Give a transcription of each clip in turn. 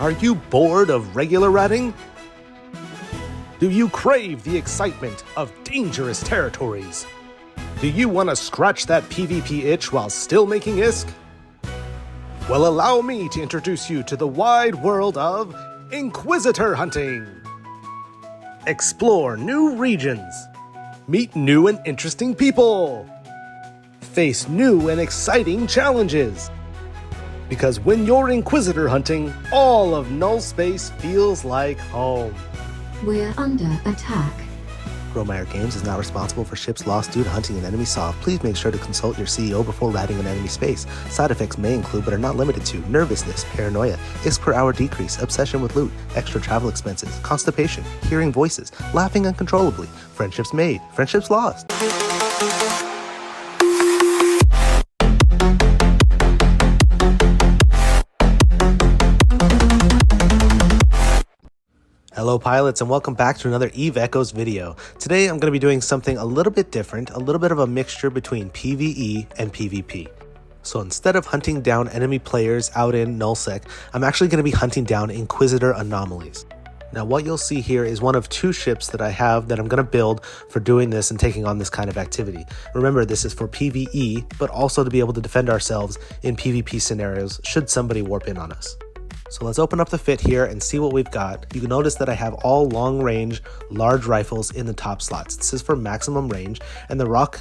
Are you bored of regular ratting? Do you crave the excitement of dangerous territories? Do you want to scratch that PvP itch while still making ISK? Well, allow me to introduce you to the wide world of Inquisitor hunting. Explore new regions. Meet new and interesting people. Face new and exciting challenges. Because when you're Inquisitor hunting, all of null space feels like home. We're under attack. Romeyer Games is not responsible for ships lost due to hunting an enemy soft. Please make sure to consult your CEO before ratting an enemy space. Side effects may include, but are not limited to, nervousness, paranoia, ISK per hour decrease, obsession with loot, extra travel expenses, constipation, hearing voices, laughing uncontrollably, friendships made, friendships lost. Hello pilots, and welcome back to another Eve Echoes video. Today I'm going to be doing something a little bit different, a little bit of a mixture between PvE and PvP. So instead of hunting down enemy players out in nullsec, I'm actually going to be hunting down Inquisitor Anomalies. Now what you'll see here is one of two ships that I have that I'm going to build for doing this and taking on this kind of activity. Remember, this is for PvE, but also to be able to defend ourselves in PvP scenarios should somebody warp in on us. So let's open up the fit here and see what we've got. You can notice that I have all long range, large rifles in the top slots. This is for maximum range, and the Rock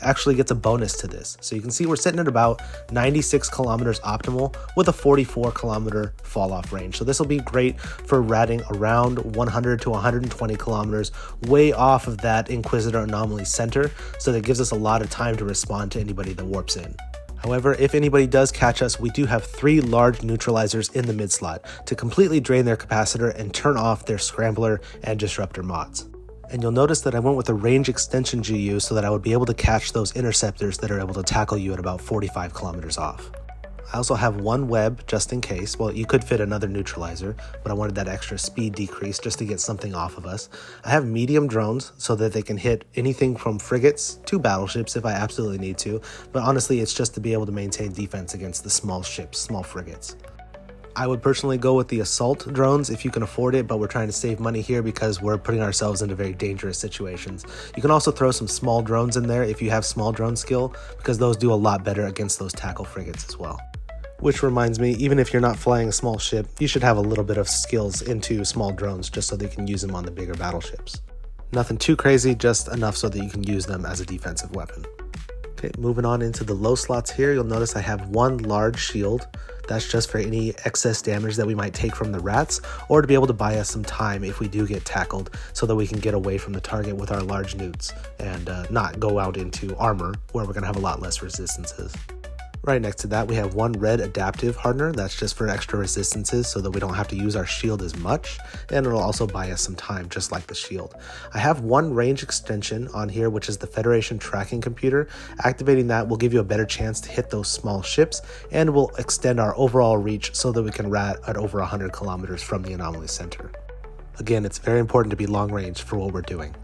actually gets a bonus to this. So you can see we're sitting at about 96 kilometers optimal with a 44 kilometer fall off range. So this will be great for ratting around 100 to 120 kilometers way off of that Inquisitor Anomaly center. So that gives us a lot of time to respond to anybody that warps in. However, if anybody does catch us, we do have 3 large neutralizers in the mid slot to completely drain their capacitor and turn off their scrambler and disruptor mods. And you'll notice that I went with a range extension GU so that I would be able to catch those interceptors that are able to tackle you at about 45 kilometers off. I also have one web just in case. Well, you could fit another neutralizer, but I wanted that extra speed decrease just to get something off of us. I have medium drones so that they can hit anything from frigates to battleships if I absolutely need to, but honestly it's just to be able to maintain defense against the small ships, small frigates. I would personally go with the assault drones if you can afford it, but we're trying to save money here because we're putting ourselves into very dangerous situations. You can also throw some small drones in there if you have small drone skill, because those do a lot better against those tackle frigates as well. Which reminds me, even if you're not flying a small ship, you should have a little bit of skills into small drones just so they can use them on the bigger battleships. Nothing too crazy, just enough so that you can use them as a defensive weapon. Okay, moving on into the low slots here, you'll notice I have one large shield. That's just for any excess damage that we might take from the rats, or to be able to buy us some time if we do get tackled so that we can get away from the target with our large newts and not go out into armor where we're going to have a lot less resistances. Right next to that, we have one red adaptive hardener. That's just for extra resistances so that we don't have to use our shield as much, and it'll also buy us some time just like the shield. I have one range extension on here, which is the Federation tracking computer. Activating that will give you a better chance to hit those small ships and will extend our overall reach so that we can rat at over 100 kilometers from the anomaly center. Again, it's very important to be long range for what we're doing.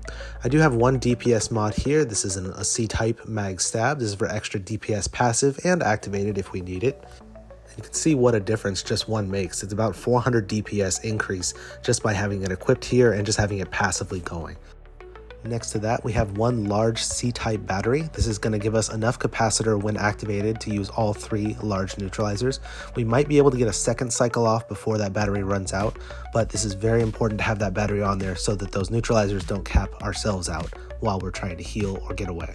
I do have one DPS mod here. This is a C-type mag stab. This is for extra DPS passive and activated if we need it. And you can see what a difference just one makes. It's about 400 DPS increase just by having it equipped here and just having it passively going. Next to that, we have one large C-type battery. This is going to give us enough capacitor when activated to use all 3 large neutralizers. We might be able to get a second cycle off before that battery runs out, but this is very important to have that battery on there so that those neutralizers don't cap ourselves out while we're trying to heal or get away.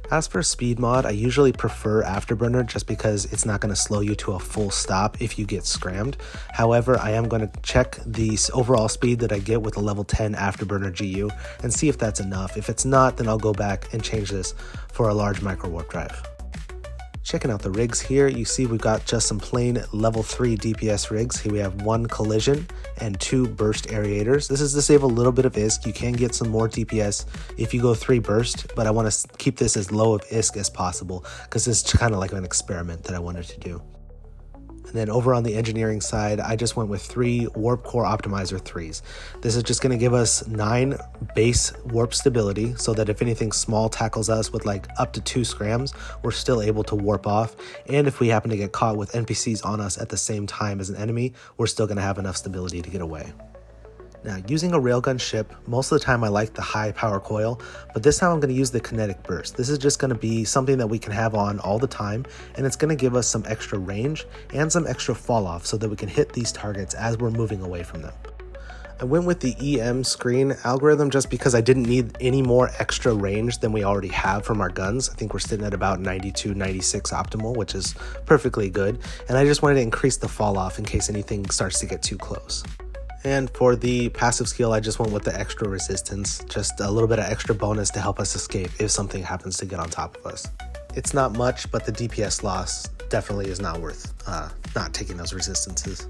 As for speed mod, I usually prefer Afterburner just because it's not going to slow you to a full stop if you get scrammed. However, I am going to check the overall speed that I get with a level 10 Afterburner GU and see if that's enough. If it's not, then I'll go back and change this for a large micro warp drive. Checking out the rigs here, you see we've got just some plain level 3 DPS rigs. Here we have 1 collision and 2 burst aerators. This is to save a little bit of ISK. You can get some more DPS if you go 3 burst, but I want to keep this as low of ISK as possible because it's kind of like an experiment that I wanted to do. And And then over on the engineering side, I just went with 3 warp core optimizer 3s. This is just going to give us 9 base warp stability so that if anything small tackles us with like up to 2 scrams, we're still able to warp off. And if we happen to get caught with NPCs on us at the same time as an enemy, we're still going to have enough stability to get away. Now, using a railgun ship, most of the time I like the high power coil, but this time I'm going to use the kinetic burst. This is just going to be something that we can have on all the time, and it's going to give us some extra range and some extra fall off so that we can hit these targets as we're moving away from them. I went with the EM screen algorithm just because I didn't need any more extra range than we already have from our guns. I think we're sitting at about 92, 96 optimal, which is perfectly good, and I just wanted to increase the fall off in case anything starts to get too close. And for the passive skill, I just went with the extra resistance, just a little bit of extra bonus to help us escape if something happens to get on top of us. It's not much, but the DPS loss definitely is not worth not taking those resistances.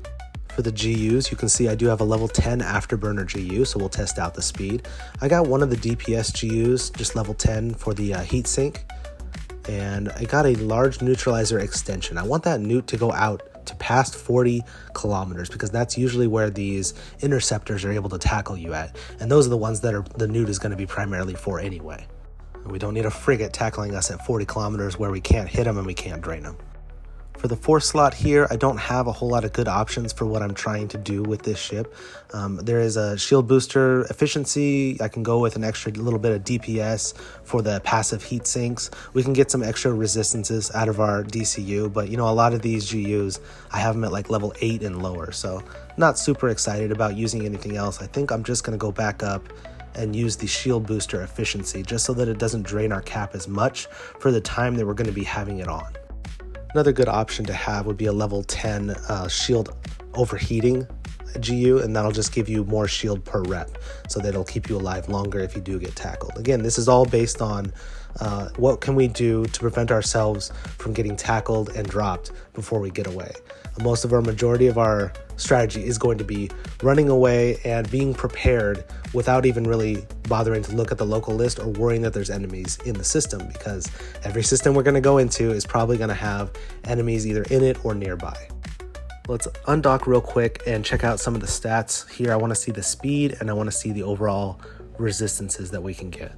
For the GUs, you can see I do have a level 10 afterburner GU, so we'll test out the speed. I got one of the DPS GUs, just level 10 for the heat sink, and I got a large neutralizer extension. I want that newt to go out to past 40 kilometers because that's usually where these interceptors are able to tackle you at, and those are the ones that the newt is going to be primarily for anyway. And we don't need a frigate tackling us at 40 kilometers where we can't hit them and we can't drain them. For the 4th slot here, I don't have a whole lot of good options for what I'm trying to do with this ship. There is a shield booster efficiency. I can go with an extra little bit of DPS for the passive heat sinks. We can get some extra resistances out of our DCU, but you know, a lot of these GUs, I have them at like level 8 and lower, so not super excited about using anything else. I think I'm just going to go back up and use the shield booster efficiency just so that it doesn't drain our cap as much for the time that we're going to be having it on. Another good option to have would be a level 10 shield overheating GU, and that'll just give you more shield per rep, so that it'll keep you alive longer if you do get tackled. Again, this is all based on what can we do to prevent ourselves from getting tackled and dropped before we get away. Most of our majority of our strategy is going to be running away and being prepared without even really bothering to look at the local list or worrying that there's enemies in the system, because every system we're going to go into is probably going to have enemies either in it or nearby. Let's undock real quick and check out some of the stats here. I want to see the speed and I want to see the overall resistances that we can get.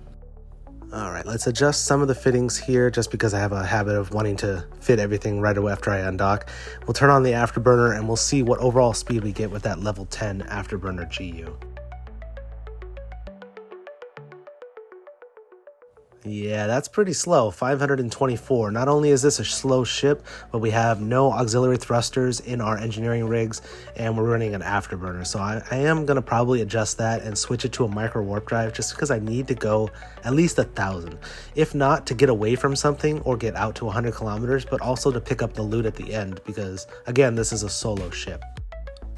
All right, let's adjust some of the fittings here just because I have a habit of wanting to fit everything right away after I undock. We'll turn on the afterburner and we'll see what overall speed we get with that level 10 afterburner GU. Yeah, that's pretty slow, 524. Not only is this a slow ship, but we have no auxiliary thrusters in our engineering rigs, and we're running an afterburner. So I am going to probably adjust that and switch it to a micro warp drive just because I need to go at least 1,000. If not to get away from something or get out to 100 kilometers, but also to pick up the loot at the end because, again, this is a solo ship.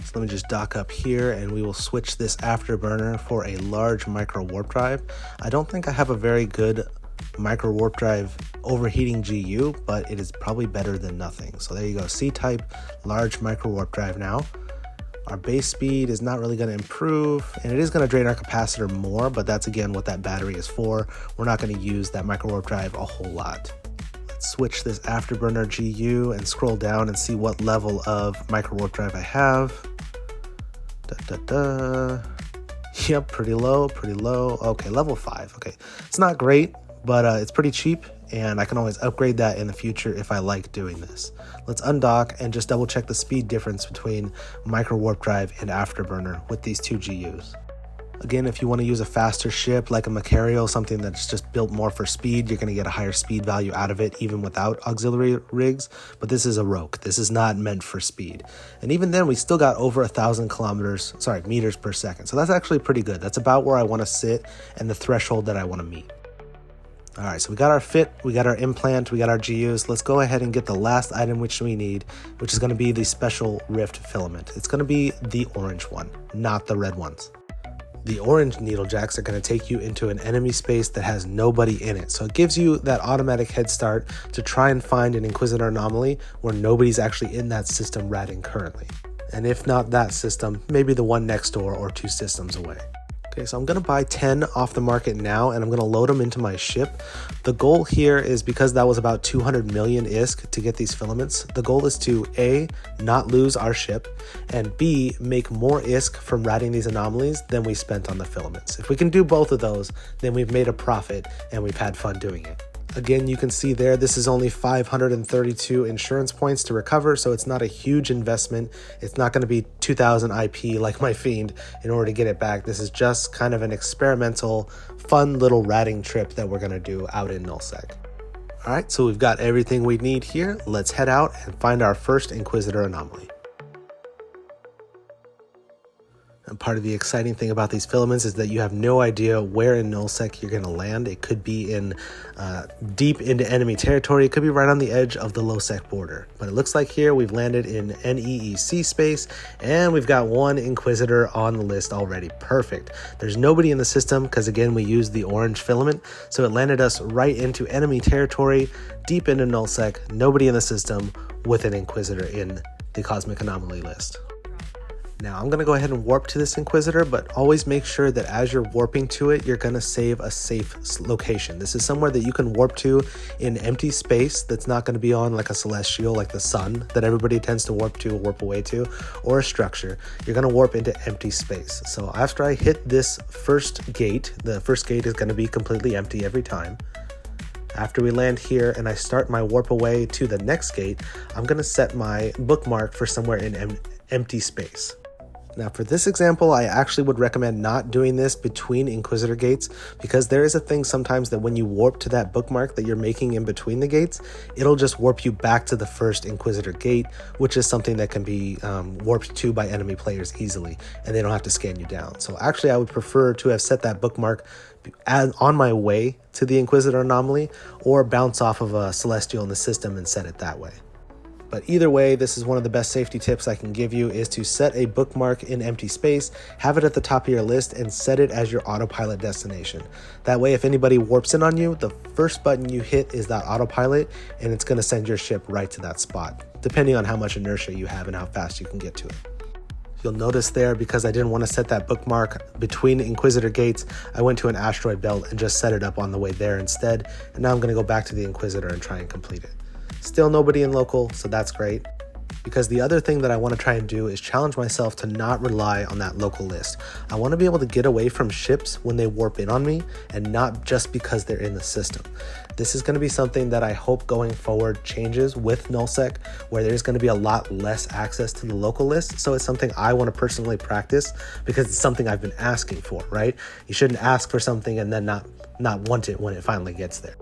So let me just dock up here and we will switch this afterburner for a large micro warp drive. I don't think I have a very good micro warp drive overheating GU, but it is probably better than nothing. So there you go, C-type large micro warp drive now. Our base speed is not really going to improve, and it is going to drain our capacitor more, but that's again what that battery is for. We're not going to use that micro warp drive a whole lot. Switch this afterburner GU and scroll down and see what level of micro warp drive I have. Yep, pretty low. Okay, level 5. Okay, it's not great, but it's pretty cheap, and I can always upgrade that in the future if I like doing this. Let's undock and just double check the speed difference between micro warp drive and afterburner with these two GUs. Again, if you want to use a faster ship like a Macario, something that's just built more for speed, you're going to get a higher speed value out of it even without auxiliary rigs. But this is a Rogue. This is not meant for speed. And even then, we still got over 1,000 meters per second. So that's actually pretty good. That's about where I want to sit and the threshold that I want to meet. All right, so we got our fit, we got our implant, we got our GUs. Let's go ahead and get the last item which we need, which is going to be the special rift filament. It's going to be the orange one, not the red ones. The orange needle jacks are going to take you into an enemy space that has nobody in it. So it gives you that automatic head start to try and find an Inquisitor Anomaly where nobody's actually in that system ratting currently. And if not that system, maybe the one next door or 2 systems away. Okay, so I'm going to buy 10 off the market now, and I'm going to load them into my ship. The goal here is, because that was about 200 million ISK to get these filaments, the goal is to A, not lose our ship, and B, make more ISK from ratting these anomalies than we spent on the filaments. If we can do both of those, then we've made a profit and we've had fun doing it. Again, you can see there, this is only 532 insurance points to recover, so it's not a huge investment. It's not going to be 2000 IP like my fiend in order to get it back. This is just kind of an experimental, fun little ratting trip that we're going to do out in nullsec. All right, so we've got everything we need here. Let's head out and find our first Inquisitor Anomaly. And part of the exciting thing about these filaments is that you have no idea where in nullsec you're going to land. It could be in deep into enemy territory. It could be right on the edge of the low-sec border. But it looks like here we've landed in NEEC space, and we've got one Inquisitor on the list already. Perfect. There's nobody in the system because, again, we used the orange filament, so it landed us right into enemy territory, deep into nullsec, nobody in the system with an Inquisitor in the Cosmic Anomaly list. Now I'm going to go ahead and warp to this Inquisitor, but always make sure that as you're warping to it, you're going to save a safe location. This is somewhere that you can warp to in empty space that's not going to be on like a celestial, like the sun that everybody tends to warp to or warp away to, or a structure. You're going to warp into empty space. So after I hit this first gate, the first gate is going to be completely empty every time. After we land here and I start my warp away to the next gate, I'm going to set my bookmark for somewhere in empty space. Now for this example, I actually would recommend not doing this between Inquisitor gates, because there is a thing sometimes that when you warp to that bookmark that you're making in between the gates, it'll just warp you back to the first Inquisitor gate, which is something that can be warped to by enemy players easily, and they don't have to scan you down. So actually I would prefer to have set that bookmark on my way to the Inquisitor Anomaly, or bounce off of a celestial in the system and set it that way. But either way, this is one of the best safety tips I can give you, is to set a bookmark in empty space, have it at the top of your list, and set it as your autopilot destination. That way, if anybody warps in on you, the first button you hit is that autopilot, and it's going to send your ship right to that spot, depending on how much inertia you have and how fast you can get to it. You'll notice there, because I didn't want to set that bookmark between Inquisitor gates, I went to an asteroid belt and just set it up on the way there instead, and now I'm going to go back to the Inquisitor and try and complete it. Still nobody in local, so that's great. Because the other thing that I want to try and do is challenge myself to not rely on that local list. I want to be able to get away from ships when they warp in on me, and not just because they're in the system. This is going to be something that I hope going forward changes with nullsec, where there's going to be a lot less access to the local list. So it's something I want to personally practice, because it's something I've been asking for, right? You shouldn't ask for something and then not want it when it finally gets there.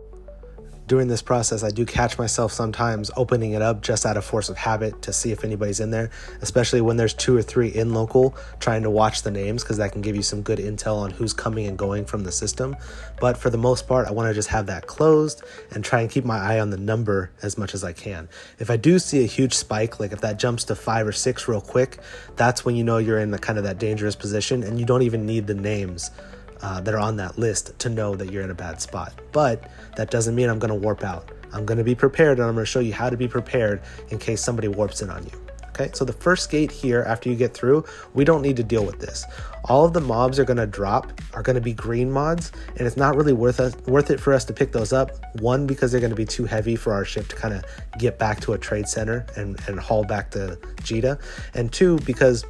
During this process, I do catch myself sometimes opening it up just out of force of habit to see if anybody's in there, especially when there's 2 or 3 in local, trying to watch the names, because that can give you some good intel on who's coming and going from the system. But for the most part, I want to just have that closed and try and keep my eye on the number as much as I can. If I do see a huge spike, like if that jumps to 5 or 6 real quick, that's when you know you're in the kind of that dangerous position, and you don't even need the names that are on that list to know that you're in a bad spot. But that doesn't mean I'm going to warp out. I'm going to be prepared, and I'm going to show you how to be prepared in case somebody warps in on you. Okay, so the first gate here, after you get through, we don't need to deal with this. All of the mobs are going to drop, are going to be green mods, and it's not really worth it for us to pick those up. One, because they're going to be too heavy for our ship to kind of get back to a trade center and haul back to Jita. And 2, because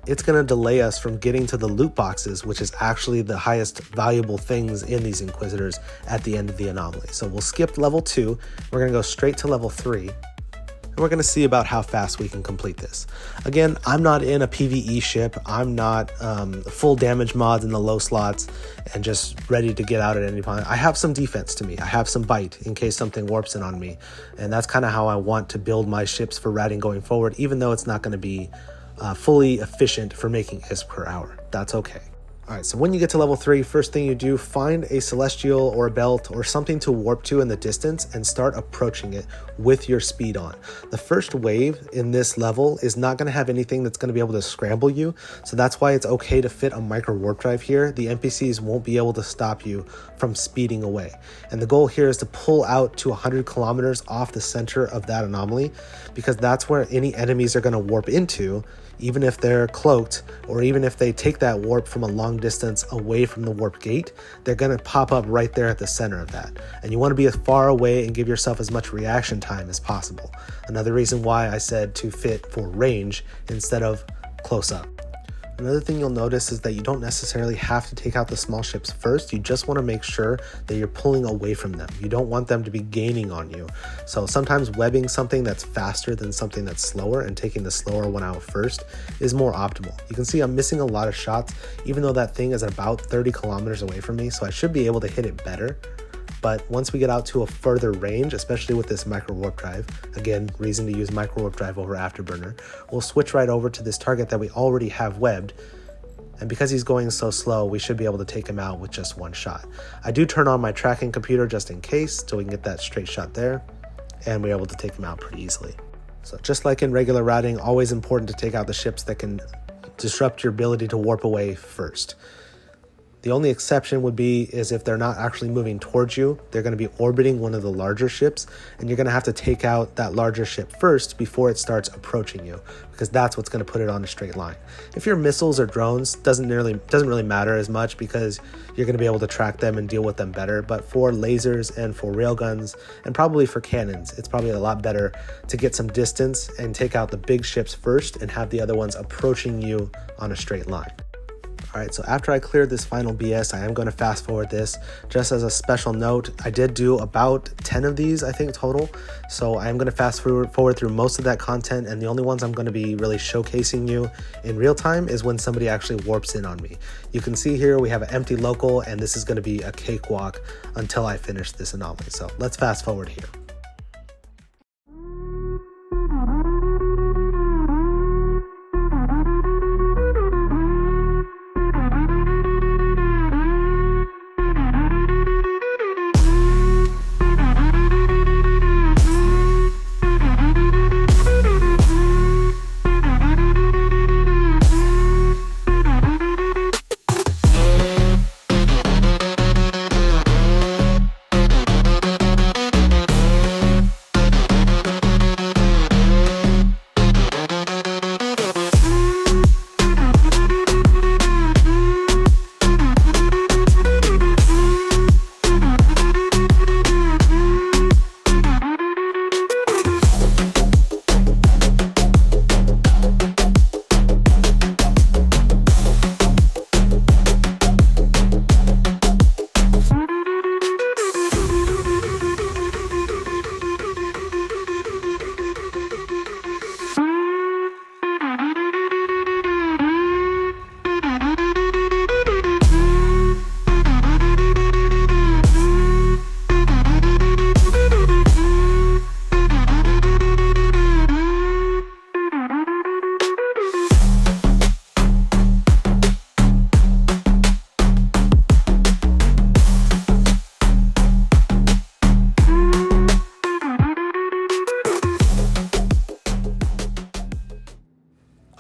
it's going to delay us from getting to the loot boxes, which is actually the highest valuable things in these Inquisitors at the end of the anomaly. So we'll skip level 2. We're going to go straight to level 3. And we're going to see about how fast we can complete this. Again, I'm not in a PvE ship. I'm not full damage mods in the low slots and just ready to get out at any point. I have some defense to me. I have some bite in case something warps in on me. And that's kind of how I want to build my ships for ratting going forward, even though it's not going to be fully efficient for making ISK per hour. That's okay. All right, so when you get to level 3, first thing you do, find a celestial or a belt or something to warp to in the distance and start approaching it with your speed on. The first wave in this level is not going to have anything that's going to be able to scramble you, so that's why it's okay to fit a micro warp drive here. The NPCs won't be able to stop you from speeding away. And the goal here is to pull out to 100 kilometers off the center of that anomaly, because that's where any enemies are going to warp into. even if they're cloaked, or even if they take that warp from a long distance away from the warp gate, they're going to pop up right there at the center of that. And you want to be as far away and give yourself as much reaction time as possible. Another reason why I said to fit for range instead of close up. Another thing you'll notice is that you don't necessarily have to take out the small ships first. You just want to make sure that you're pulling away from them. You don't want them to be gaining on you. So sometimes webbing something that's faster than something that's slower and taking the slower one out first is more optimal. You can see I'm missing a lot of shots, even though that thing is about 30 kilometers away from me, so I should be able to hit it better. But once we get out to a further range, especially with this micro warp drive, again, reason to use micro warp drive over afterburner, we'll switch right over to this target that we already have webbed. And because he's going so slow, we should be able to take him out with just one shot. I do turn on my tracking computer just in case, so we can get that straight shot there, and we're able to take him out pretty easily. So just like in regular routing, always important to take out the ships that can disrupt your ability to warp away first. The only exception would be is if they're not actually moving towards you, they're going to be orbiting one of the larger ships, and you're going to have to take out that larger ship first before it starts approaching you, because that's what's going to put it on a straight line. If you're missiles or drones, doesn't really matter as much because you're going to be able to track them and deal with them better. But for lasers and for railguns and probably for cannons, it's probably a lot better to get some distance and take out the big ships first and have the other ones approaching you on a straight line. Alright, so after I cleared this final BS, I am going to fast forward this. Just as a special note, I did do about 10 of these, I think, total. So I am going to fast forward through most of that content, and the only ones I'm going to be really showcasing you in real time is when somebody actually warps in on me. You can see here we have an empty local, and this is going to be a cakewalk until I finish this anomaly. So let's fast forward here.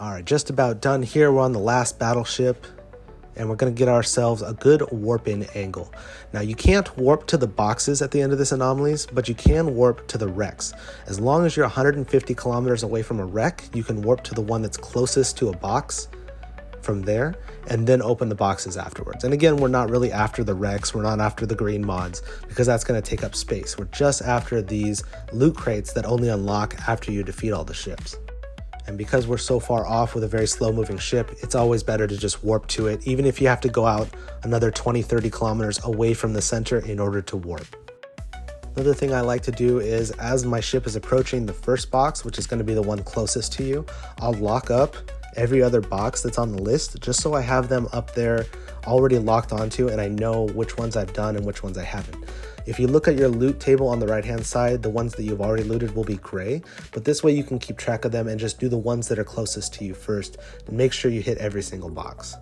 Alright, just about done here. We're on the last battleship, and we're going to get ourselves a good warp-in angle. Now, you can't warp to the boxes at the end of this anomalies, but you can warp to the wrecks. As long as you're 150 kilometers away from a wreck, you can warp to the one that's closest to a box from there, and then open the boxes afterwards. And again, we're not really after the wrecks, we're not after the green mods, because that's going to take up space. We're just after these loot crates that only unlock after you defeat all the ships. And because we're so far off with a very slow moving ship, it's always better to just warp to it, even if you have to go out another 20-30 kilometers away from the center in order to warp. Another thing I like to do is, as my ship is approaching the first box, which is going to be the one closest to you, I'll lock up every other box that's on the list, just so I have them up there already locked onto, and I know which ones I've done and which ones I haven't. If you look at your loot table on the right hand side, the ones that you've already looted will be gray, but this way you can keep track of them and just do the ones that are closest to you first, and make sure you hit every single box.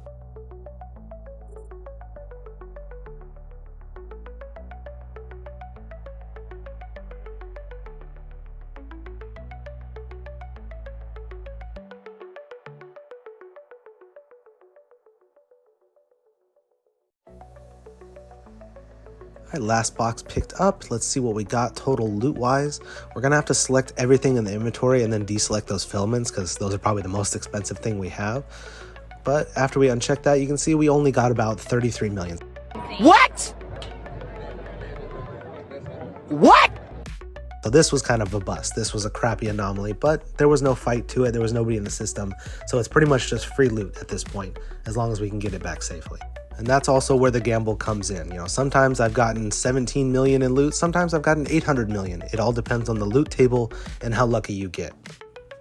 All right, last box picked up. Let's see what we got total loot wise. We're gonna have to select everything in the inventory and then deselect those filaments because those are probably the most expensive thing we have. But after we uncheck that, you can see we only got about 33 million. What? What? So this was kind of a bust. This was a crappy anomaly, but there was no fight to it. There was nobody in the system. So it's pretty much just free loot at this point, as long as we can get it back safely. And that's also where the gamble comes in. You know, sometimes I've gotten 17 million in loot, sometimes I've gotten 800 million. It all depends on the loot table and how lucky you get.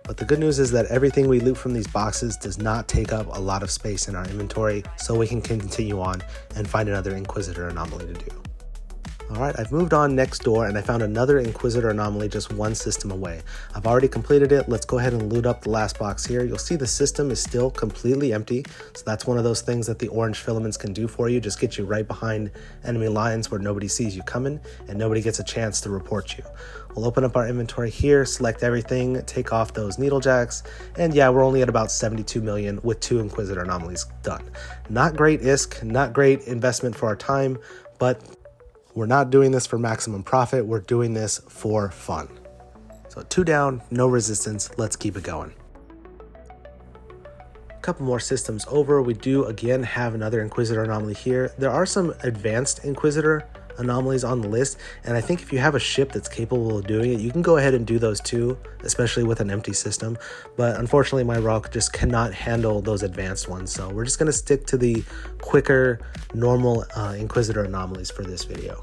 But the good news is that everything we loot from these boxes does not take up a lot of space in our inventory, so we can continue on and find another Inquisitor Anomaly to do. Alright, I've moved on next door and I found another Inquisitor Anomaly just one system away. I've already completed it. Let's go ahead and loot up the last box here. You'll see the system is still completely empty, so that's one of those things that the orange filaments can do for you, just get you right behind enemy lines where nobody sees you coming and nobody gets a chance to report you. We'll open up our inventory here, select everything, take off those needle jacks, and yeah, we're only at about 72 million with 2 Inquisitor Anomalies done. Not great ISK, not great investment for our time, but we're not doing this for maximum profit, we're doing this for fun. So 2 down, no resistance, let's keep it going. A couple more systems over, we do again have another Inquisitor Anomaly here. There are some advanced Inquisitor Anomalies on the list, and I think if you have a ship that's capable of doing it, you can go ahead and do those too, especially with an empty system. But unfortunately my ROC just cannot handle those advanced ones, so we're just going to stick to the quicker normal Inquisitor Anomalies for this video.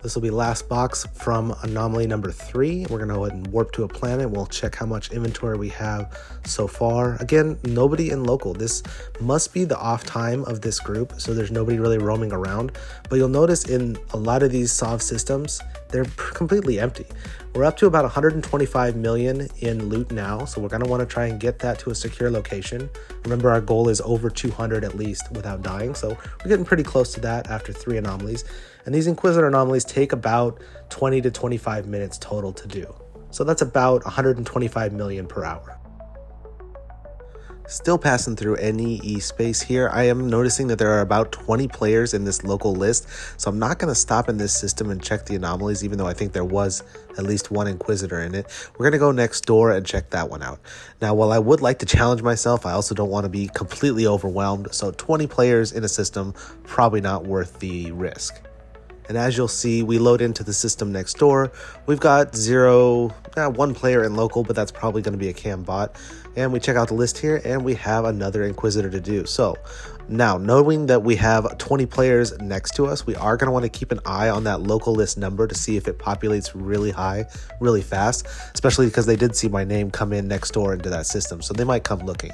This will be last box from anomaly number 3. We're going to go ahead and warp to a planet. We'll check how much inventory we have so far. Again, nobody in local. This must be the off time of this group, so there's nobody really roaming around. But you'll notice in a lot of these SOV systems, they're completely empty. We're up to about 125 million in loot now, so we're going to want to try and get that to a secure location. Remember, our goal is over 200 at least without dying, so we're getting pretty close to that after 3 anomalies. And these Inquisitor Anomalies take about 20 to 25 minutes total to do. So that's about 125 million per hour. Still passing through NEE space here, I am noticing that there are about 20 players in this local list, so I'm not going to stop in this system and check the anomalies, even though I think there was at least 1 Inquisitor in it. We're going to go next door and check that one out. Now, while I would like to challenge myself, I also don't want to be completely overwhelmed, so 20 players in a system, probably not worth the risk. And as you'll see, we load into the system next door. We've got 1 player in local, but that's probably going to be a cam bot. And we check out the list here, and we have another Inquisitor to do. So now, knowing that we have 20 players next to us, we are going to want to keep an eye on that local list number to see if it populates really high, really fast, especially because they did see my name come in next door into that system, so they might come looking.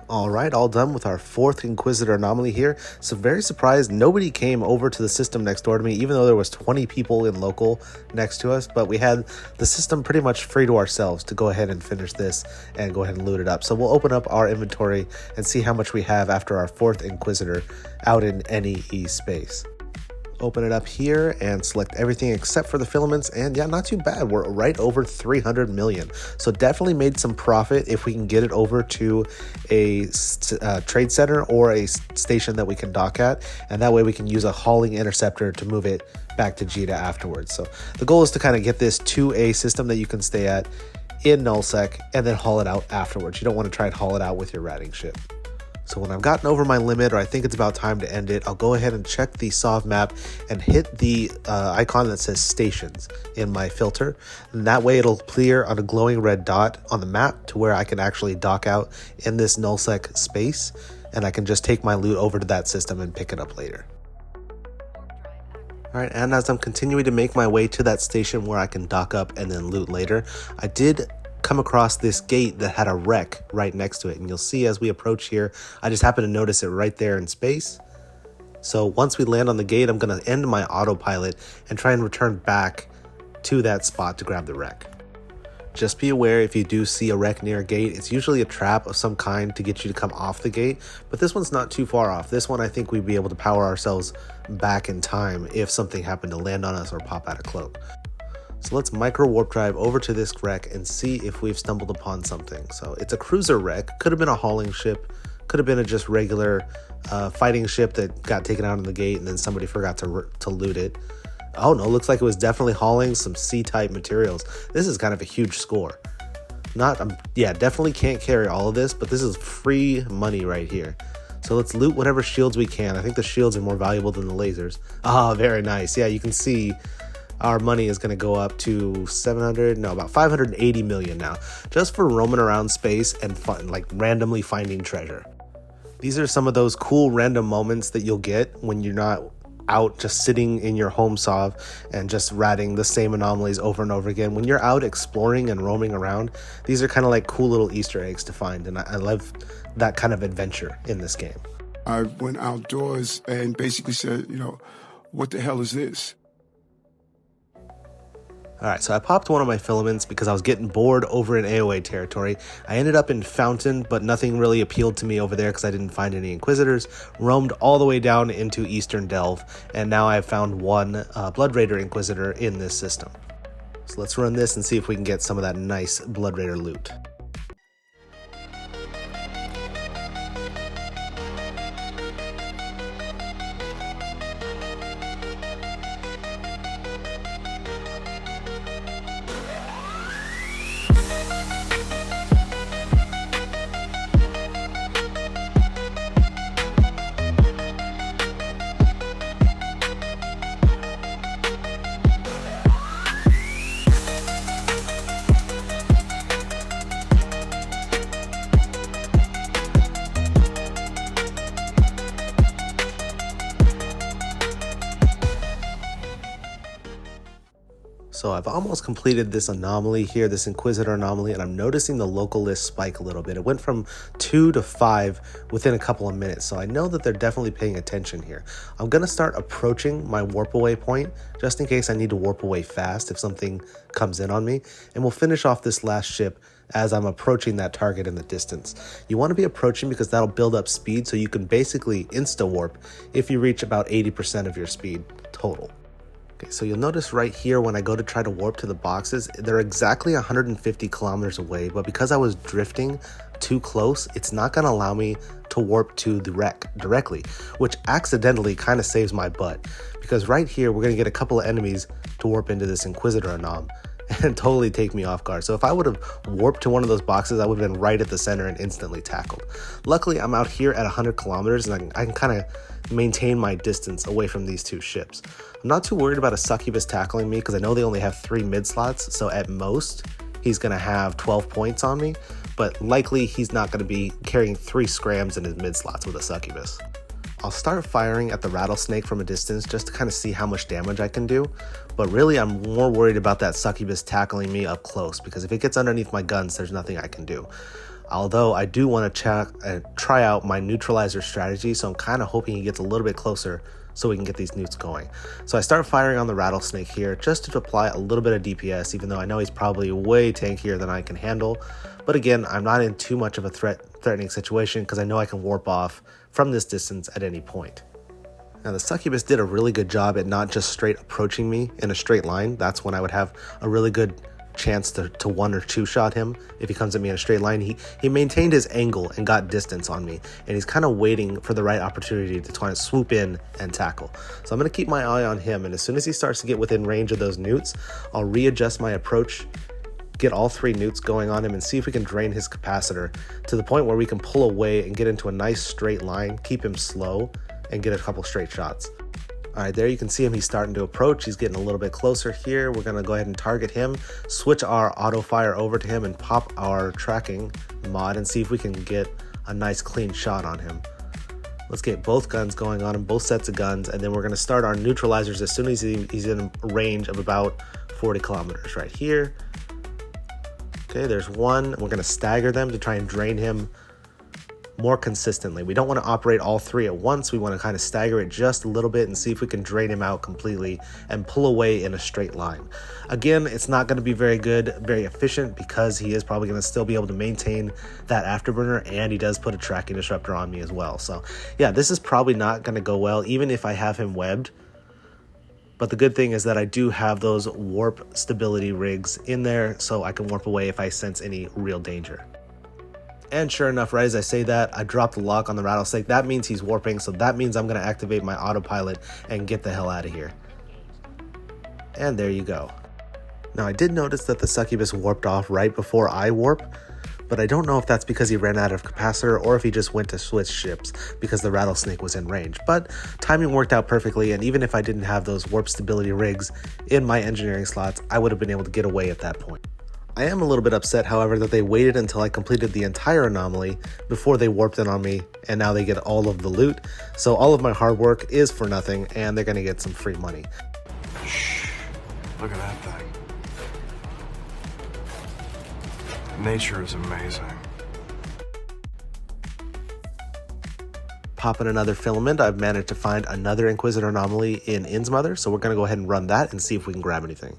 All right, all done with our 4th Inquisitor Anomaly here. So very surprised nobody came over to the system next door to me, even though there was 20 people in local next to us, but we had the system pretty much free to ourselves to go ahead and finish this and go ahead and loot it up. So we'll open up our inventory and see how much we have after our 4th Inquisitor out in NEE space. Open it up here and select everything except for the filaments, and yeah, not too bad. We're right over 300 million, so definitely made some profit if we can get it over to a trade center or a station that we can dock at, and that way we can use a hauling interceptor to move it back to Jita afterwards. So the goal is to kind of get this to a system that you can stay at in nullsec and then haul it out afterwards. You don't want to try and haul it out with your ratting ship. So when I've gotten over my limit, or I think it's about time to end it, I'll go ahead and check the SOV map and hit the icon that says stations in my filter. And that way it'll clear on a glowing red dot on the map to where I can actually dock out in this nullsec space, and I can just take my loot over to that system and pick it up later. Alright, and as I'm continuing to make my way to that station where I can dock up and then loot later, I did come across this gate that had a wreck right next to it, and you'll see as we approach here, I just happen to notice it right there in space. So once we land on the gate, I'm going to end my autopilot and try and return back to that spot to grab the wreck. Just be aware, if you do see a wreck near a gate, it's usually a trap of some kind to get you to come off the gate, but this one's not too far off. This one I think we'd be able to power ourselves back in time if something happened to land on us or pop out a cloak. So let's micro warp drive over to this wreck and see if we've stumbled upon something. So it's a cruiser wreck, could have been a hauling ship, could have been a just regular fighting ship that got taken out of the gate and then somebody forgot to loot it. Oh no, looks like it was definitely hauling some C-type materials. This is kind of a huge score. Yeah, definitely can't carry all of this, but this is free money right here. So let's loot whatever shields we can. I think the shields are more valuable than the lasers. Ah, very nice. Yeah, you can see our money is going to go up to about 580 million now, just for roaming around space and like randomly finding treasure. These are some of those cool random moments that you'll get when you're not out just sitting in your home SOV and just ratting the same anomalies over and over again. When you're out exploring and roaming around, these are kind of like cool little Easter eggs to find, and I love that kind of adventure in this game. I went outdoors and basically said, what the hell is this? Alright, so I popped one of my filaments because I was getting bored over in AOA territory. I ended up in Fountain, but nothing really appealed to me over there because I didn't find any Inquisitors. Roamed all the way down into Eastern Delve, and now I've found one Blood Raider Inquisitor in this system. So let's run this and see if we can get some of that nice Blood Raider loot. So I've almost completed this anomaly here, this Inquisitor Anomaly, and I'm noticing the local list spike a little bit. It went from 2 to 5 within a couple of minutes, so I know that they're definitely paying attention here. I'm going to start approaching my warp away point, just in case I need to warp away fast if something comes in on me, and we'll finish off this last ship as I'm approaching that target in the distance. You want to be approaching because that'll build up speed, so you can basically insta-warp if you reach about 80% of your speed total. Okay, so you'll notice right here when I go to try to warp to the boxes, they're exactly 150 kilometers away, but because I was drifting too close, it's not going to allow me to warp to the wreck directly, which accidentally kind of saves my butt, because right here we're going to get a couple of enemies to warp into this Inquisitor Anom and totally take me off guard. So if I would have warped to one of those boxes, I would have been right at the center and instantly tackled. Luckily, I'm out here at 100 kilometers and I can kind of maintain my distance away from these two ships. I'm not too worried about a succubus tackling me because I know they only have 3 mid slots, so at most he's going to have 12 points on me, but likely he's not going to be carrying 3 scrams in his mid slots with a succubus. I'll start firing at the rattlesnake from a distance just to kind of see how much damage I can do, but really I'm more worried about that succubus tackling me up close, because if it gets underneath my guns, there's nothing I can do. Although I do want to try out my neutralizer strategy, so I'm kind of hoping he gets a little bit closer so we can get these newts going. So I start firing on the rattlesnake here just to apply a little bit of DPS, even though I know he's probably way tankier than I can handle. But again, I'm not in too much of a threatening situation because I know I can warp off from this distance at any point. Now the succubus did a really good job at not just straight approaching me in a straight line. That's when I would have a really good chance to 1 or 2 shot him. If he comes at me in a straight line, he maintained his angle and got distance on me, and he's kind of waiting for the right opportunity to try and swoop in and tackle. So I'm going to keep my eye on him, and as soon as he starts to get within range of those newts, I'll readjust my approach get all 3 newts going on him and see if we can drain his capacitor to the point where we can pull away and get into a nice straight line, keep him slow, and get a couple straight shots. All right, there you can see him. He's starting to approach. He's getting a little bit closer here. We're going to go ahead and target him, switch our auto fire over to him, and pop our tracking mod and see if we can get a nice clean shot on him. Let's get both guns going on him, both sets of guns, and then we're going to start our neutralizers as soon as he's in a range of about 40 kilometers right here. Okay, there's one. We're going to stagger them to try and drain him more consistently. We don't want to operate all 3 at once. We want to kind of stagger it just a little bit and see if we can drain him out completely and pull away in a straight line. Again, it's not going to be very good, very efficient, because he is probably going to still be able to maintain that afterburner, and he does put a tracking disruptor on me as well. So yeah, this is probably not going to go well, even if I have him webbed. But the good thing is that I do have those warp stability rigs in there, so I can warp away if I sense any real danger. And sure enough, right as I say that, I dropped the lock on the rattlesnake. That means he's warping, so that means I'm going to activate my autopilot and get the hell out of here. And there you go. Now, I did notice that the succubus warped off right before I warp, but I don't know if that's because he ran out of capacitor or if he just went to switch ships because the rattlesnake was in range. But timing worked out perfectly, and even if I didn't have those warp stability rigs in my engineering slots, I would have been able to get away at that point. I am a little bit upset, however, that they waited until I completed the entire anomaly before they warped in on me, and now they get all of the loot. So all of my hard work is for nothing, and they're going to get some free money. Shh. Look at that thing. Nature is amazing. Popping another filament, I've managed to find another Inquisitor Anomaly in Innsmother, so we're going to go ahead and run that and see if we can grab anything.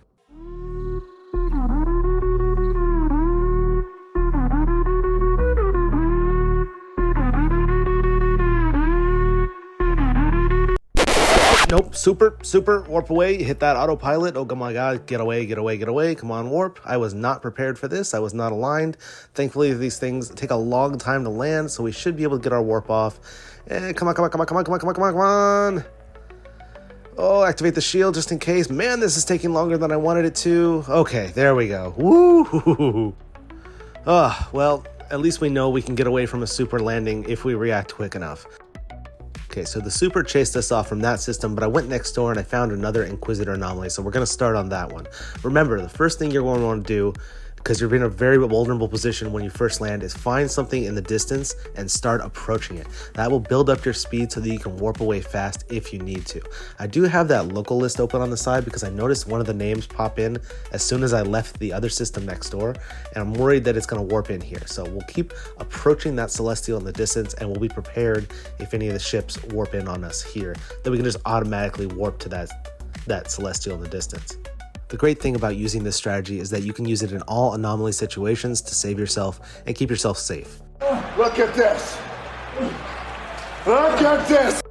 Nope, super, warp away, hit that autopilot. Oh my god, get away, come on, warp. I was not prepared for this, I was not aligned. Thankfully, these things take a long time to land, so we should be able to get our warp off. Come on. Oh, activate the shield just in case. Man, this is taking longer than I wanted it to. Okay, there we go. Woo! Well, at least we know we can get away from a super landing if we react quick enough. Okay, so the super chased us off from that system, but I went next door and I found another Inquisitor Anomaly, so we're going to start on that one. Remember, the first thing you're going to want to do, because you're in a very vulnerable position when you first land, is find something in the distance and start approaching it. That will build up your speed so that you can warp away fast if you need to. I do have that local list open on the side because I noticed one of the names pop in as soon as I left the other system next door, and I'm worried that it's going to warp in here. So we'll keep approaching that Celestial in the distance, and we'll be prepared if any of the ships warp in on us here, that we can just automatically warp to that Celestial in the distance. The great thing about using this strategy is that you can use it in all anomaly situations to save yourself and keep yourself safe. Look at this. Look at this.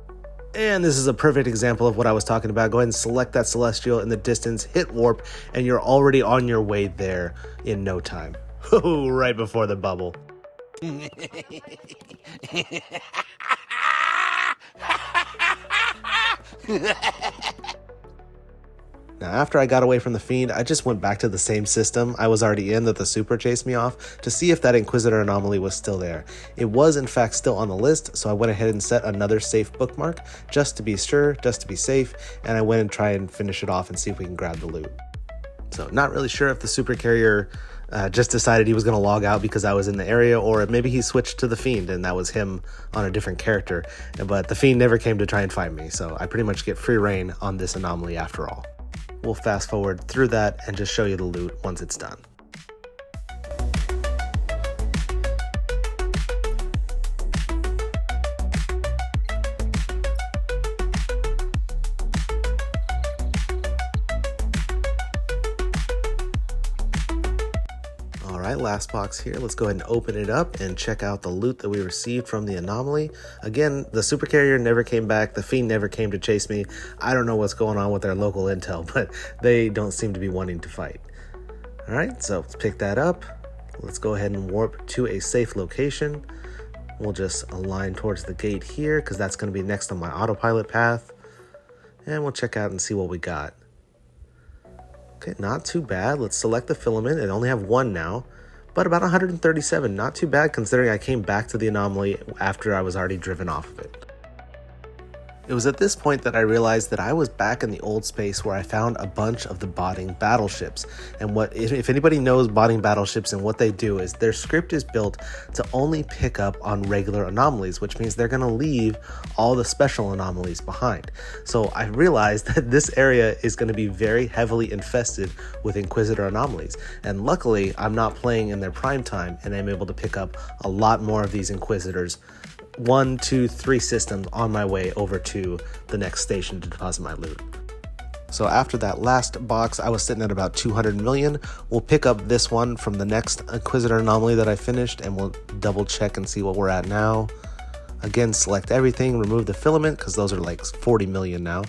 And this is a perfect example of what I was talking about. Go ahead and select that Celestial in the distance, hit warp, and you're already on your way there in no time. Right before the bubble. Now, after I got away from the Fiend, I just went back to the same system I was already in that the super chased me off to see if that Inquisitor Anomaly was still there. It was, in fact, still on the list, so I went ahead and set another safe bookmark just to be sure, just to be safe, and I went and tried and finish it off and see if we can grab the loot. So, not really sure if the super carrier just decided he was going to log out because I was in the area, or maybe he switched to the Fiend and that was him on a different character, but the Fiend never came to try and find me, so I pretty much get free reign on this anomaly after all. We'll fast forward through that and just show you the loot once it's done. Alright, last box here. Let's go ahead and open it up and check out the loot that we received from the anomaly. Again, the super carrier never came back. The Fiend never came to chase me. I don't know what's going on with their local intel, but they don't seem to be wanting to fight. Alright, so let's pick that up. Let's go ahead and warp to a safe location. We'll just align towards the gate here because that's going to be next on my autopilot path. And we'll check out and see what we got. Okay, not too bad. Let's select the filament and only have one now, but about 137. Not too bad considering I came back to the anomaly after I was already driven off of it. It was at this point that I realized that I was back in the old space where I found a bunch of the botting battleships. And if anybody knows botting battleships and what they do is their script is built to only pick up on regular anomalies, which means they're going to leave all the special anomalies behind. So I realized that this area is going to be very heavily infested with Inquisitor Anomalies. And luckily, I'm not playing in their prime time and I'm able to pick up a lot more of these Inquisitors 1, 2, 3 systems on my way over to the next station to deposit my loot. So after that last box, I was sitting at about 200 million. We'll pick up this one from the next Inquisitor Anomaly that I finished and we'll double check and see what we're at now. Again, select everything, remove the filament because those are like 40 million now.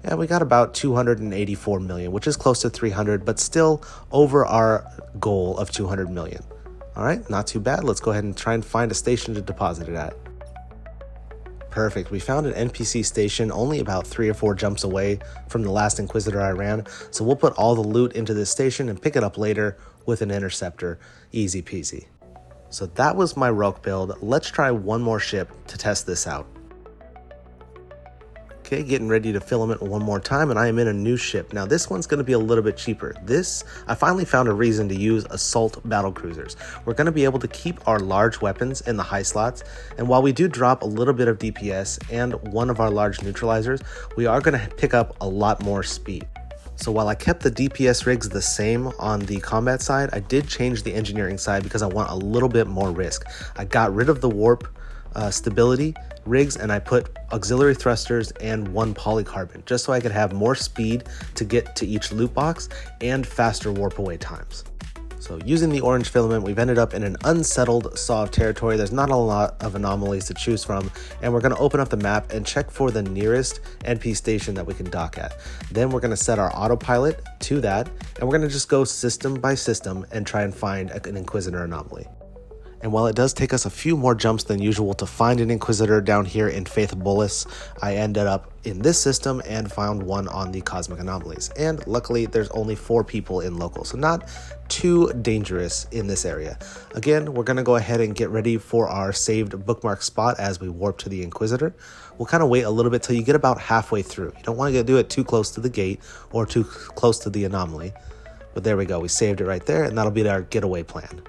Yeah, we got about 284 million, which is close to 300, but still over our goal of 200 million. All right, not too bad. Let's go ahead and try and find a station to deposit it at. Perfect. We found an NPC station only about 3 or 4 jumps away from the last Inquisitor I ran, so we'll put all the loot into this station and pick it up later with an interceptor. Easy peasy. So that was my Rogue build. Let's try one more ship to test this out. Okay, getting ready to filament one more time, and I am in a new ship. Now this one's going to be a little bit cheaper. I finally found a reason to use assault battlecruisers. We're going to be able to keep our large weapons in the high slots, and while we do drop a little bit of DPS and one of our large neutralizers, we are going to pick up a lot more speed. So while I kept the DPS rigs the same on the combat side, I did change the engineering side because I want a little bit more risk. I got rid of the warp stability rigs and I put auxiliary thrusters and 1 polycarbon just so I could have more speed to get to each loot box and faster warp away times. So using the orange filament, we've ended up in an unsettled saw of territory. There's not a lot of anomalies to choose from, and we're going to open up the map and check for the nearest NP station that we can dock at. Then we're going to set our autopilot to that, and we're going to just go system by system and try and find an Inquisitor anomaly. And while it does take us a few more jumps than usual to find an Inquisitor down here in Faith Bolus, I ended up in this system and found one on the Cosmic Anomalies. And luckily, there's only 4 people in local, so not too dangerous in this area. Again, we're going to go ahead and get ready for our saved bookmark spot as we warp to the Inquisitor. We'll kind of wait a little bit till you get about halfway through. You don't want to do it too close to the gate or too close to the anomaly. But there we go, we saved it right there, and that'll be our getaway plan.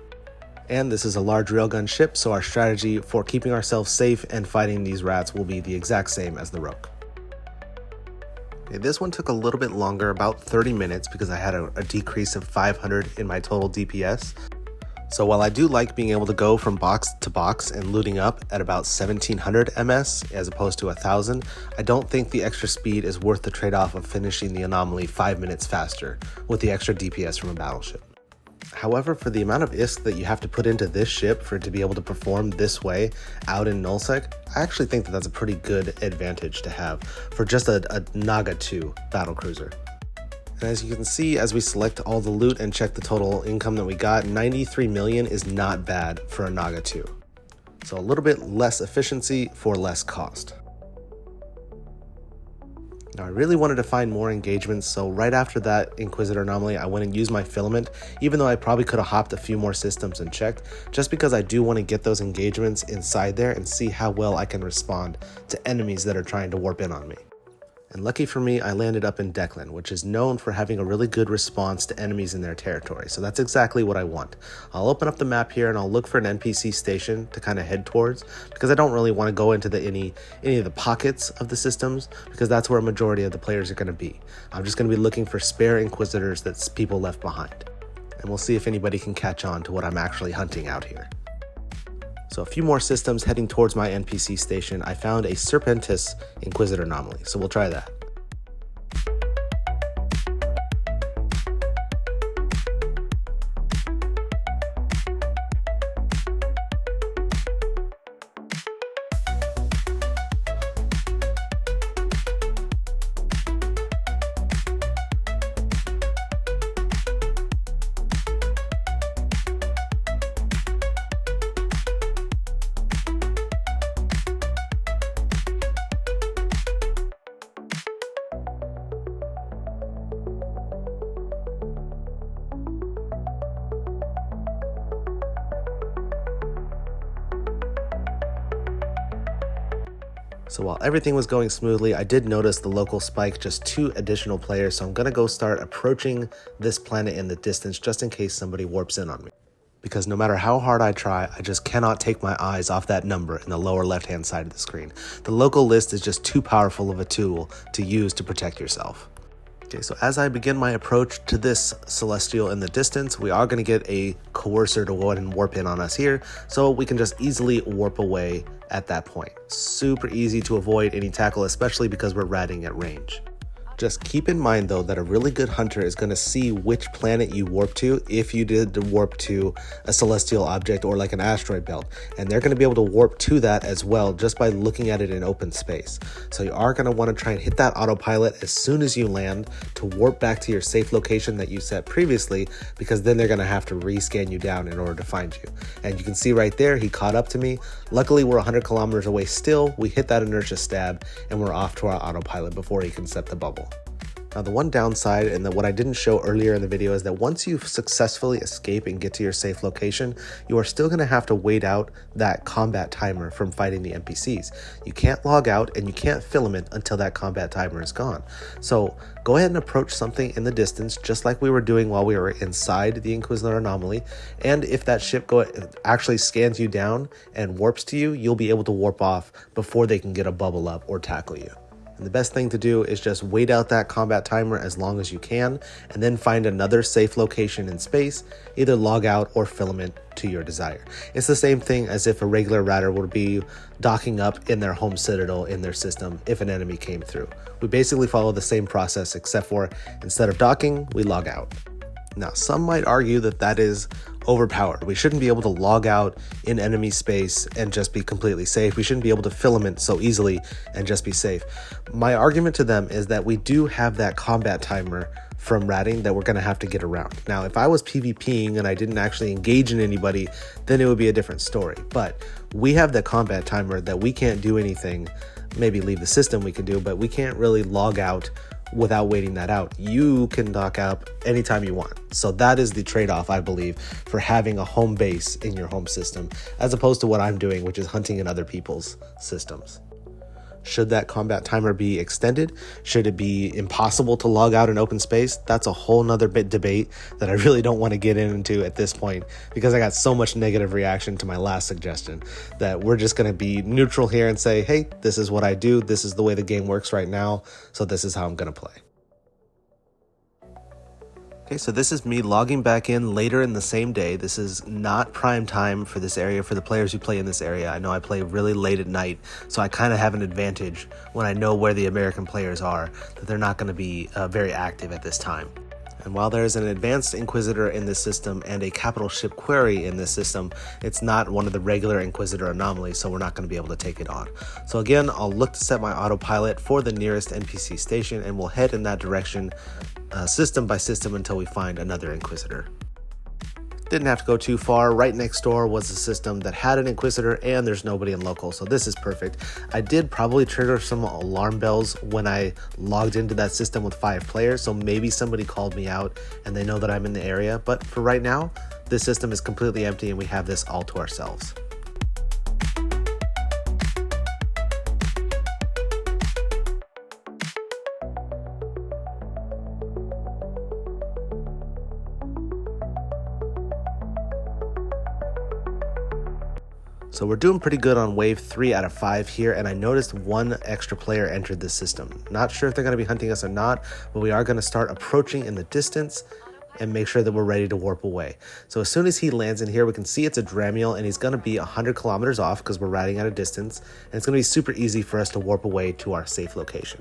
And this is a large railgun ship, so our strategy for keeping ourselves safe and fighting these rats will be the exact same as the Rogue. Okay, this one took a little bit longer, about 30 minutes, because I had a decrease of 500 in my total DPS. So while I do like being able to go from box to box and looting up at about 1700 MS as opposed to 1000, I don't think the extra speed is worth the trade-off of finishing the anomaly 5 minutes faster with the extra DPS from a battleship. However, for the amount of ISK that you have to put into this ship for it to be able to perform this way out in nullsec, I actually think that that's a pretty good advantage to have for just a Naga 2 battlecruiser. And as you can see, as we select all the loot and check the total income that we got, 93 million is not bad for a Naga 2. So a little bit less efficiency for less cost. Now I really wanted to find more engagements, so right after that Inquisitor Anomaly, I went and used my filament, even though I probably could have hopped a few more systems and checked, just because I do want to get those engagements inside there and see how well I can respond to enemies that are trying to warp in on me. And lucky for me, I landed up in Declan, which is known for having a really good response to enemies in their territory. So that's exactly what I want. I'll open up the map here and I'll look for an NPC station to kind of head towards, because I don't really want to go into any of the pockets of the systems, because that's where a majority of the players are going to be. I'm just going to be looking for spare Inquisitors that people left behind. And we'll see if anybody can catch on to what I'm actually hunting out here. So a few more systems heading towards my NPC station, I found a Serpentis Inquisitor Anomaly, so we'll try that. So while everything was going smoothly, I did notice the local spike just 2 additional players, so I'm gonna go start approaching this planet in the distance just in case somebody warps in on me. Because no matter how hard I try, I just cannot take my eyes off that number in the lower left-hand side of the screen. The local list is just too powerful of a tool to use to protect yourself. Okay, so as I begin my approach to this celestial in the distance, we are going to get a coercer to go ahead and warp in on us here, so we can just easily warp away at that point. Super easy to avoid any tackle, especially because we're ratting at range. Just keep in mind though that a really good hunter is going to see which planet you warp to if you did warp to a celestial object or like an asteroid belt, and they're going to be able to warp to that as well just by looking at it in open space. So you are going to want to try and hit that autopilot as soon as you land to warp back to your safe location that you set previously, because then they're going to have to rescan you down in order to find you. And you can see right there, he caught up to me. Luckily we're 100 kilometers away still. We hit that inertia stab and we're off to our autopilot before he can set the bubble. Now the one downside, and what I didn't show earlier in the video, is that once you successfully escape and get to your safe location, you are still going to have to wait out that combat timer from fighting the NPCs. You can't log out and you can't filament until that combat timer is gone. So go ahead and approach something in the distance just like we were doing while we were inside the Inquisitor Anomaly, and if that ship actually scans you down and warps to you, you'll be able to warp off before they can get a bubble up or tackle you. And the best thing to do is just wait out that combat timer as long as you can, and then find another safe location in space, either log out or filament to your desire. It's the same thing as if a regular ratter would be docking up in their home citadel in their system if an enemy came through. We basically follow the same process, except for instead of docking, we log out. Now, some might argue that that is overpowered. We shouldn't be able to log out in enemy space and just be completely safe. We shouldn't be able to filament so easily and just be safe. My argument to them is that we do have that combat timer from ratting that we're going to have to get around. Now, if I was PvPing and I didn't actually engage in anybody, then it would be a different story. But we have the combat timer that we can't do anything. Maybe leave the system we can do, but we can't really log out without waiting that out. You can dock up anytime you want. So that is the trade-off, I believe, for having a home base in your home system, as opposed to what I'm doing, which is hunting in other people's systems. Should that combat timer be extended? Should it be impossible to log out in open space? That's a whole nother debate that I really don't want to get into at this point, because I got so much negative reaction to my last suggestion that we're just going to be neutral here and say, hey, this is what I do. This is the way the game works right now. So this is how I'm going to play. Okay, so this is me logging back in later in the same day. This is not prime time for this area for the players who play in this area. I know I play really late at night, so I kind of have an advantage when I know where the American players are, that they're not going to be very active at this time. And while there is an advanced Inquisitor in this system and a capital ship query in this system, it's not one of the regular Inquisitor anomalies, so we're not going to be able to take it on. So again, I'll look to set my autopilot for the nearest NPC station, and we'll head in that direction system by system until we find another Inquisitor. Didn't have to go too far. Right next door was a system that had an Inquisitor and there's nobody in local, so this is perfect. I did probably trigger some alarm bells when I logged into that system with 5 players, so maybe somebody called me out and they know that I'm in the area, but for right now, this system is completely empty and we have this all to ourselves. So we're doing pretty good on wave 3 out of 5 here, and I noticed 1 extra player entered this system. Not sure if they're going to be hunting us or not, but we are going to start approaching in the distance and make sure that we're ready to warp away. So as soon as he lands in here, we can see it's a Dramiel, and he's going to be 100 kilometers off because we're riding at a distance, and it's going to be super easy for us to warp away to our safe location.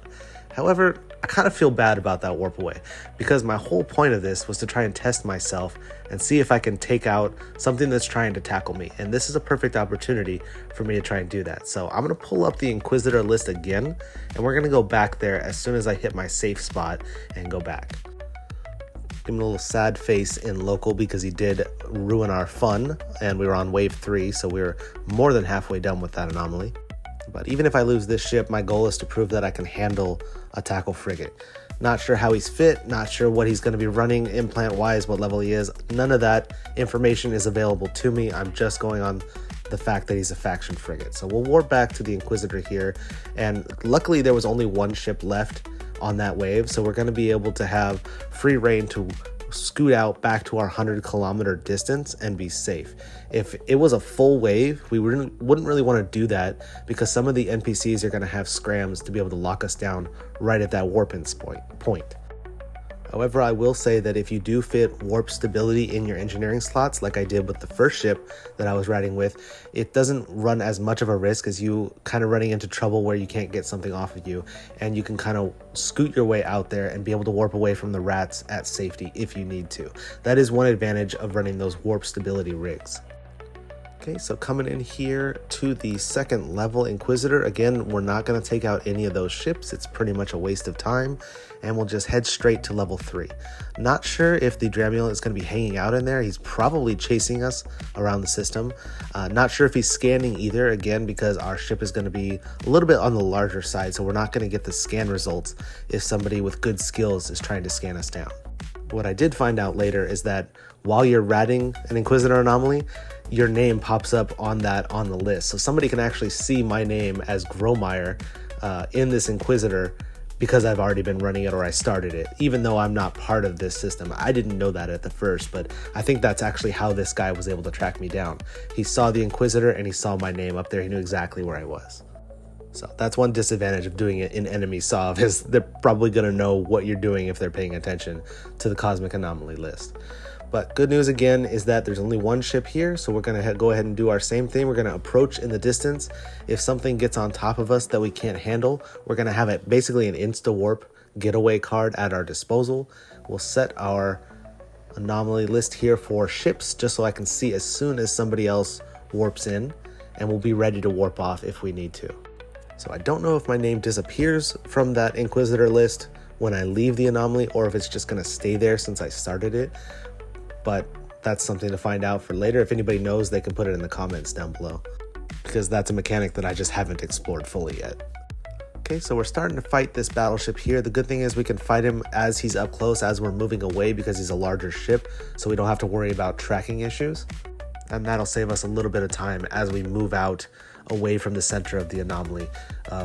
However, I kind of feel bad about that warp away, because my whole point of this was to try and test myself and see if I can take out something that's trying to tackle me. And this is a perfect opportunity for me to try and do that. So I'm going to pull up the Inquisitor list again, and we're going to go back there as soon as I hit my safe spot and go back. Give him a little sad face in local because he did ruin our fun, and we were on wave 3, so we were more than halfway done with that anomaly. But even if I lose this ship, my goal is to prove that I can handle a tackle frigate. Not sure how he's fit, not sure what he's going to be running implant-wise, what level he is. None of that information is available to me. I'm just going on the fact that he's a faction frigate. So we'll warp back to the Inquisitor here, and luckily there was only one ship left on that wave, so we're going to be able to have free reign to scoot out back to our 100-kilometer distance and be safe. If it was a full wave, we wouldn't really want to do that, because some of the NPCs are going to have scrams to be able to lock us down right at that warp-in point. However, I will say that if you do fit warp stability in your engineering slots, like I did with the first ship that I was riding with, it doesn't run as much of a risk as you kind of running into trouble where you can't get something off of you, and you can kind of scoot your way out there and be able to warp away from the rats at safety if you need to. That is one advantage of running those warp stability rigs. Okay, so coming in here to the second level Inquisitor, again, we're not going to take out any of those ships. It's pretty much a waste of time, and we'll just head straight to level 3. Not sure if the Dramiel is going to be hanging out in there. He's probably chasing us around the system. Not sure if he's scanning either, again, because our ship is going to be a little bit on the larger side, so we're not going to get the scan results if somebody with good skills is trying to scan us down. What I did find out later is that while you're ratting an Inquisitor Anomaly, your name pops up on the list. So somebody can actually see my name as Gromeyer in this Inquisitor because I've already been running it or I started it, even though I'm not part of this system. I didn't know that at the first, but I think that's actually how this guy was able to track me down. He saw the Inquisitor and he saw my name up there. He knew exactly where I was. So that's one disadvantage of doing it in enemy SOV, is they're probably going to know what you're doing if they're paying attention to the Cosmic Anomaly list. But good news again is that there's only one ship here, so we're going to go ahead and do our same thing. We're going to approach in the distance. If something gets on top of us that we can't handle, we're going to have it basically an insta-warp getaway card at our disposal. We'll set our anomaly list here for ships just so I can see as soon as somebody else warps in, and we'll be ready to warp off if we need to. So I don't know if my name disappears from that Inquisitor list when I leave the anomaly, or if it's just going to stay there since I started it. But that's something to find out for later. If anybody knows, they can put it in the comments down below, because that's a mechanic that I just haven't explored fully yet. Okay, so we're starting to fight this battleship here. The good thing is we can fight him as he's up close, as we're moving away, because he's a larger ship, so we don't have to worry about tracking issues. And that'll save us a little bit of time as we move out away from the center of the anomaly,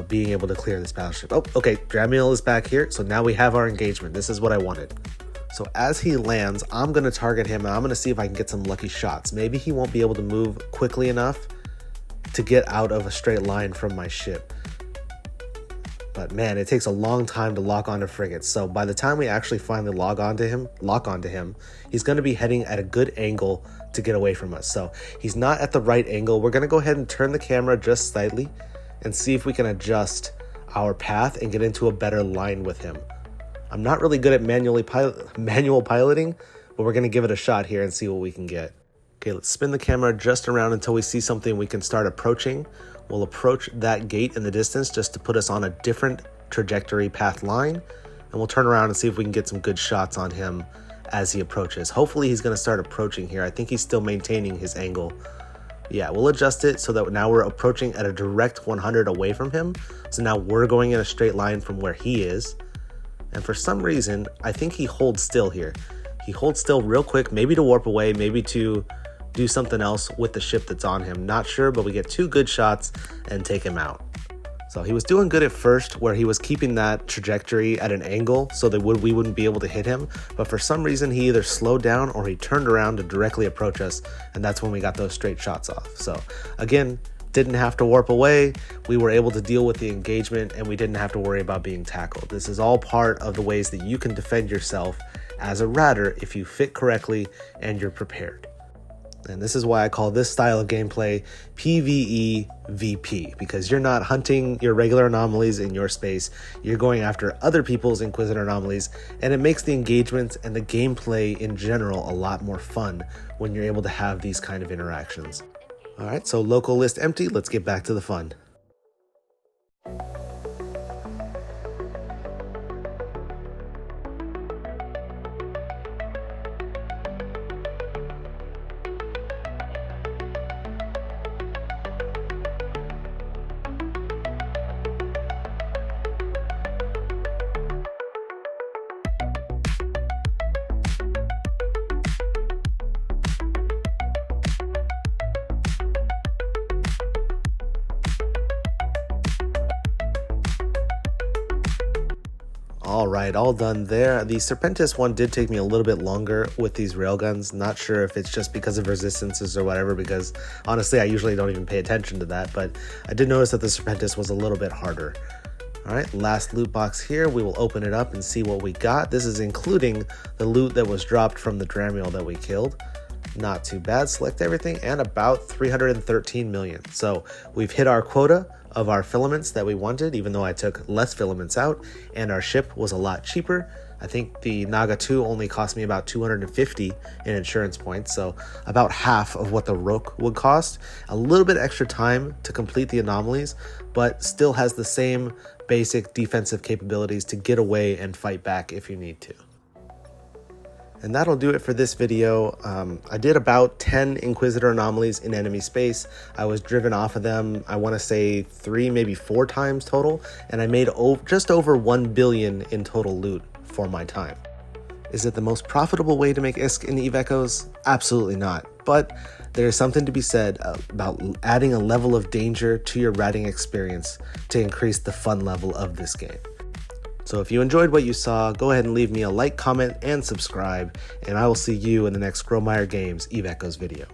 being able to clear this battleship. Oh, okay, Dramiel is back here, so now we have our engagement. This is what I wanted. So as he lands, I'm going to target him, and I'm going to see if I can get some lucky shots. Maybe he won't be able to move quickly enough to get out of a straight line from my ship. But man, it takes a long time to lock onto frigates. So by the time we actually finally lock onto him, he's going to be heading at a good angle to get away from us. So he's not at the right angle. We're going to go ahead and turn the camera just slightly and see if we can adjust our path and get into a better line with him. I'm not really good at manual piloting, but we're going to give it a shot here and see what we can get. Okay, let's spin the camera just around until we see something we can start approaching. We'll approach that gate in the distance just to put us on a different trajectory path line, and we'll turn around and see if we can get some good shots on him as he approaches. Hopefully he's going to start approaching here. I think he's still maintaining his angle. Yeah, we'll adjust it so that now we're approaching at a direct 100 away from him. So now we're going in a straight line from where he is. And for some reason, I think he holds still here. He holds still real quick, maybe to warp away, maybe to do something else with the ship that's on him. Not sure, but we get 2 good shots and take him out. So he was doing good at first, where he was keeping that trajectory at an angle so that we wouldn't be able to hit him. But for some reason, he either slowed down or he turned around to directly approach us. And that's when we got those straight shots off. So again, didn't have to warp away. We were able to deal with the engagement, and we didn't have to worry about being tackled. This is all part of the ways that you can defend yourself as a ratter if you fit correctly and you're prepared. And this is why I call this style of gameplay PvEvP, because you're not hunting your regular anomalies in your space, you're going after other people's Inquisitor anomalies, and it makes the engagements and the gameplay in general a lot more fun when you're able to have these kind of interactions. Alright, so local list empty, let's get back to the fun. All right, all done there. The Serpentis one did take me a little bit longer with these railguns. Not sure if it's just because of resistances or whatever, because honestly, I usually don't even pay attention to that, but I did notice that the Serpentis was a little bit harder. All right, last loot box here. We will open it up and see what we got. This is including the loot that was dropped from the Dramiel that we killed. Not too bad. Select everything, and about 313 million. So we've hit our quota of our filaments that we wanted, even though I took less filaments out, and our ship was a lot cheaper. I think the Naga 2 only cost me about 250 in insurance points, so about half of what the Rook would cost. A little bit extra time to complete the anomalies, but still has the same basic defensive capabilities to get away and fight back if you need to. And that'll do it for this video. I did about 10 Inquisitor Anomalies in enemy space. I was driven off of them, I want to say 3, maybe 4 times total, and I made just over 1 billion in total loot for my time. Is it the most profitable way to make ISK in EVE Echoes? Absolutely not, but there is something to be said about adding a level of danger to your ratting experience to increase the fun level of this game. So if you enjoyed what you saw, go ahead and leave me a like, comment, and subscribe, and I will see you in the next Growmeyer Games EVE Echoes video.